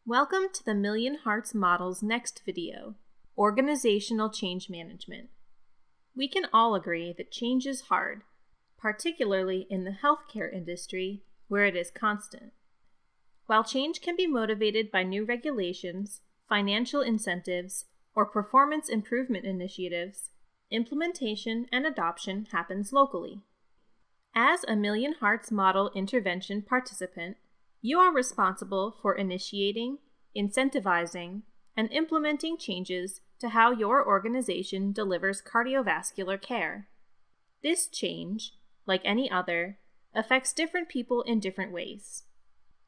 Welcome to the Million Hearts Model's next video, Organizational Change Management. We can all agree that change is hard, particularly in the healthcare industry where it is constant. While change can be motivated by new regulations, financial incentives, or performance improvement initiatives, implementation and adoption happens locally. As a Million Hearts Model intervention participant, you are responsible for initiating, incentivizing, and implementing changes to how your organization delivers cardiovascular care. This change, like any other, affects different people in different ways.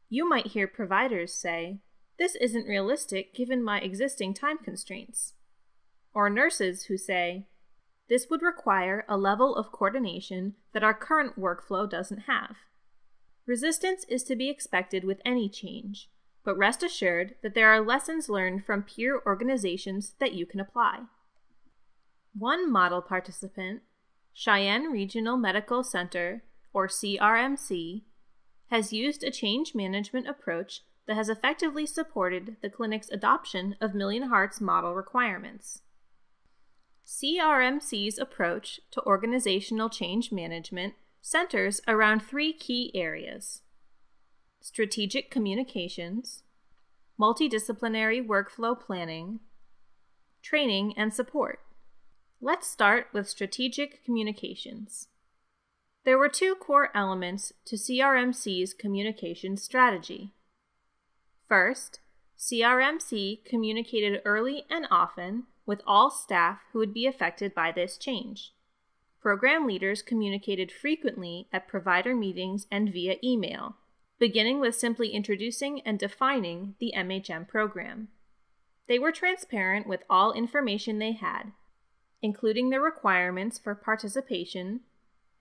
You might hear providers say, "This isn't realistic given my existing time constraints." Or nurses who say, "This would require a level of coordination that our current workflow doesn't have." Resistance is to be expected with any change, but rest assured that there are lessons learned from peer organizations that you can apply. One model participant, Cheyenne Regional Medical Center, or CRMC, has used a change management approach that has effectively supported the clinic's adoption of Million Hearts Model requirements. CRMC's approach to organizational change management centers around three key areas: strategic communications, multidisciplinary workflow planning, training and support. Let's start with strategic communications. There were two core elements to CRMC's communication strategy. First, CRMC communicated early and often with all staff who would be affected by this change. Program leaders communicated frequently at provider meetings and via email, beginning with simply introducing and defining the MHM program. They were transparent with all information they had, including the requirements for participation,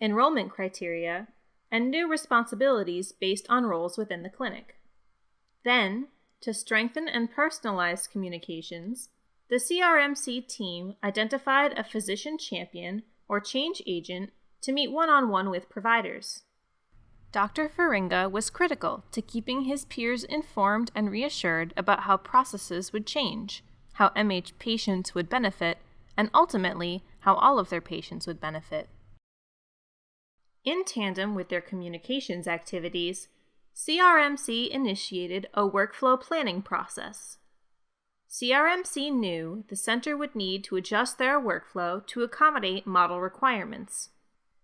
enrollment criteria, and new responsibilities based on roles within the clinic. Then, to strengthen and personalize communications, the CRMC team identified a physician champion or change agent to meet one-on-one with providers. Dr. Faringa was critical to keeping his peers informed and reassured about how processes would change, how MH patients would benefit, and ultimately, how all of their patients would benefit. In tandem with their communications activities, CRMC initiated a workflow planning process. CRMC knew the center would need to adjust their workflow to accommodate model requirements.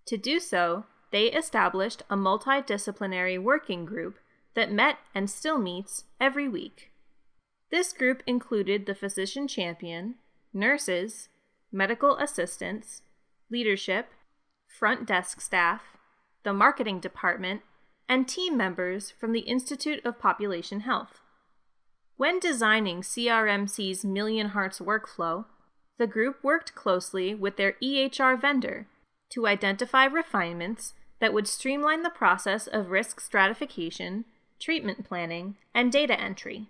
To do so, they established a multidisciplinary working group that met and still meets every week. This group included the physician champion, nurses, medical assistants, leadership, front desk staff, the marketing department, and team members from the Institute of Population Health. When designing CRMC's Million Hearts workflow, the group worked closely with their EHR vendor to identify refinements that would streamline the process of risk stratification, treatment planning, and data entry.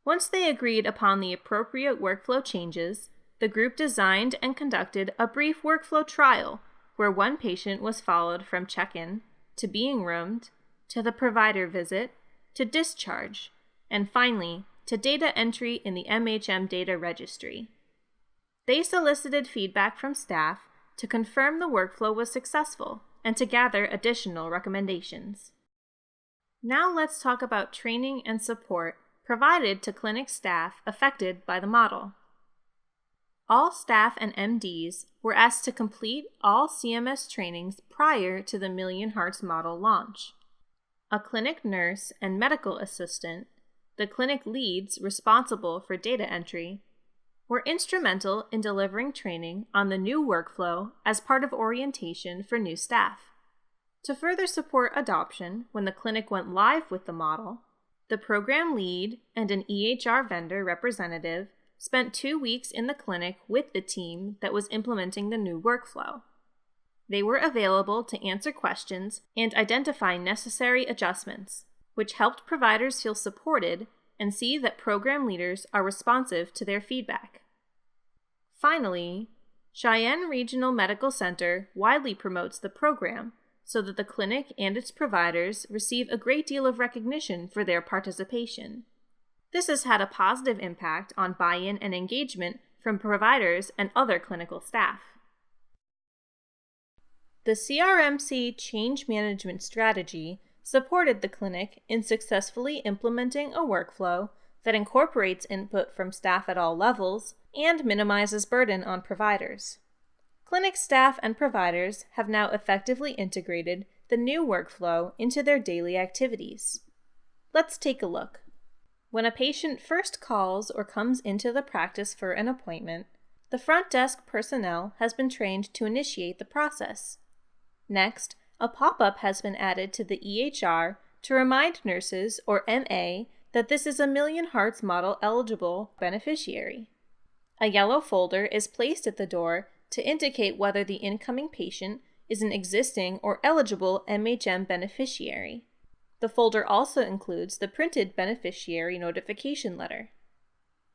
Once they agreed upon the appropriate workflow changes, the group designed and conducted a brief workflow trial where one patient was followed from check-in to being roomed, to the provider visit, to discharge, and finally, to data entry in the MHM data registry. They solicited feedback from staff to confirm the workflow was successful and to gather additional recommendations. Now let's talk about training and support provided to clinic staff affected by the model. All staff and MDs were asked to complete all CMS trainings prior to the Million Hearts Model launch. A clinic nurse and medical assistant, the clinic leads responsible for data entry, were instrumental in delivering training on the new workflow as part of orientation for new staff. To further support adoption when the clinic went live with the model, the program lead and an EHR vendor representative spent 2 weeks in the clinic with the team that was implementing the new workflow. They were available to answer questions and identify necessary adjustments, which helped providers feel supported and see that program leaders are responsive to their feedback. Finally, Cheyenne Regional Medical Center widely promotes the program so that the clinic and its providers receive a great deal of recognition for their participation. This has had a positive impact on buy-in and engagement from providers and other clinical staff. The CRMC change management strategy supported the clinic in successfully implementing a workflow that incorporates input from staff at all levels and minimizes burden on providers. Clinic staff and providers have now effectively integrated the new workflow into their daily activities. Let's take a look. When a patient first calls or comes into the practice for an appointment, the front desk personnel has been trained to initiate the process. Next, a pop-up has been added to the EHR to remind nurses or MA that this is a Million Hearts Model eligible beneficiary. A yellow folder is placed at the door to indicate whether the incoming patient is an existing or eligible MHM beneficiary. The folder also includes the printed beneficiary notification letter.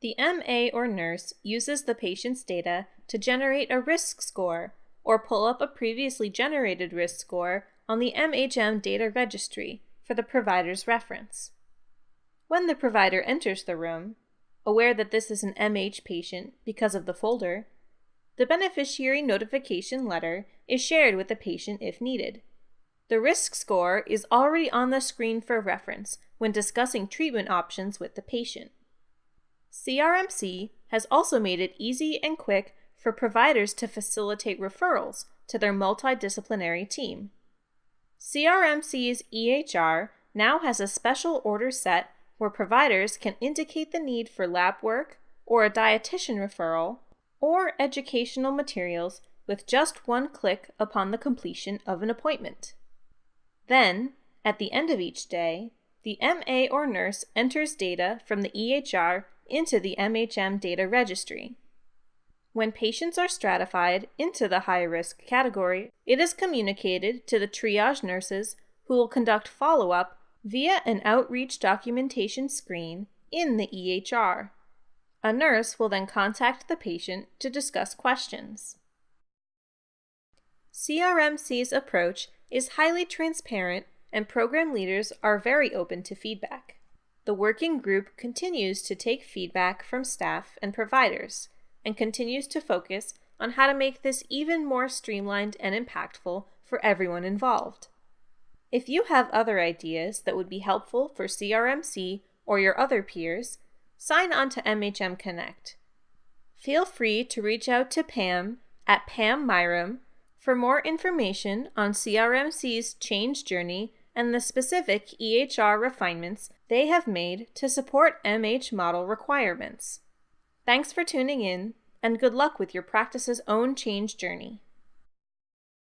The MA or nurse uses the patient's data to generate a risk score or pull up a previously generated risk score on the MHM data registry for the provider's reference. When the provider enters the room, aware that this is an MH patient because of the folder, the beneficiary notification letter is shared with the patient if needed. The risk score is already on the screen for reference when discussing treatment options with the patient. CRMC has also made it easy and quick for providers to facilitate referrals to their multidisciplinary team. CRMC's EHR now has a special order set where providers can indicate the need for lab work or a dietitian referral or educational materials with just one click upon the completion of an appointment. Then, at the end of each day, the MA or nurse enters data from the EHR into the MHM data registry. When patients are stratified into the high-risk category, it is communicated to the triage nurses who will conduct follow-up via an outreach documentation screen in the EHR. A nurse will then contact the patient to discuss questions. CRMC's approach is highly transparent and program leaders are very open to feedback. The working group continues to take feedback from staff and providers and continues to focus on how to make this even more streamlined and impactful for everyone involved. If you have other ideas that would be helpful for CRMC or your other peers, sign on to MHM Connect. Feel free to reach out to Pam at Pam Myram for more information on CRMC's change journey and the specific EHR refinements they have made to support MH model requirements. Thanks for tuning in, and good luck with your practice's own change journey.